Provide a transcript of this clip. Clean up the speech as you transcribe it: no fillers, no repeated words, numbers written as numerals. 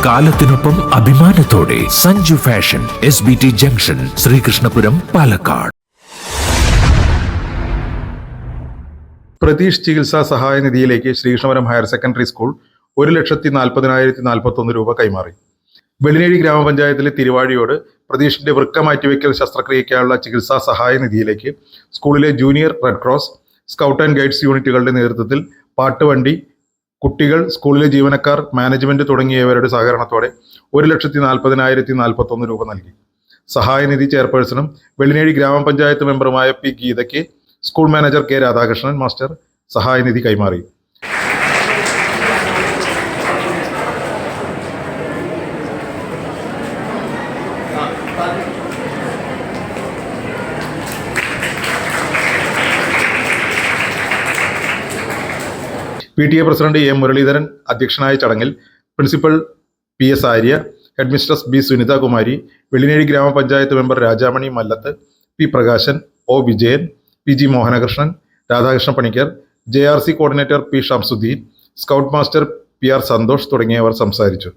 കാലത്തിനൊപ്പം അഭിമാനത്തോടെ Sanju fashion SBT junction, Sreekrishnapuram, Palakkad. Pratheesh ചികിത്സാ സഹായ നിധിയിലേക്ക് ശ്രീകൃഷ്ണപുരം ഹയർ സെക്കൻഡറി സ്കൂൾ 1,40,4041 രൂപ കൈമാറി. വെള്ളിനേഴി ഗ്രാമപഞ്ചായത്തിലെ തിരുവാഴിയോട് പ്രതീഷിന്റെ വൃക്ക മാറ്റിവെക്കൽ ശസ്ത്രക്രിയയ്ക്കായുള്ള ചികിത്സാ സഹായ നിധിയിലേക്ക് സ്കൂളിലെ junior red cross, scout and guides യൂണിറ്റുകളുടെ നേതൃത്വത്തിൽ പാട്ടുവണ്ടി, കുട്ടികൾ, സ്കൂളിലെ ജീവനക്കാർ, മാനേജ്മെന്റ് തുടങ്ങിയവരുടെ സഹകരണത്തോടെ 1,40,4041 രൂപ നൽകി. സഹായനിധി ചെയർപേഴ്സണും വെള്ളിനേഴി ഗ്രാമപഞ്ചായത്ത് മെമ്പറുമായ പി ഗീതയ്ക്ക് school manager K Radhakrishnan master സഹായനിധി കൈമാറി. PTA പ്രസിഡന്റ് എ മുരളീധരൻ അധ്യക്ഷനായ ചടങ്ങിൽ principal PS Arya, headmistress B Sunithakumari, Vellinezhi ഗ്രാമപഞ്ചായത്ത് member Rajamani Mallath, P Prakashan, O Vijayan, PG Mohanakrishnan, Radhakrishna Panicker, JRC coordinator P Shamsuddin, scout master PR Santhosh തുടങ്ങിയവർ സംസാരിച്ചു.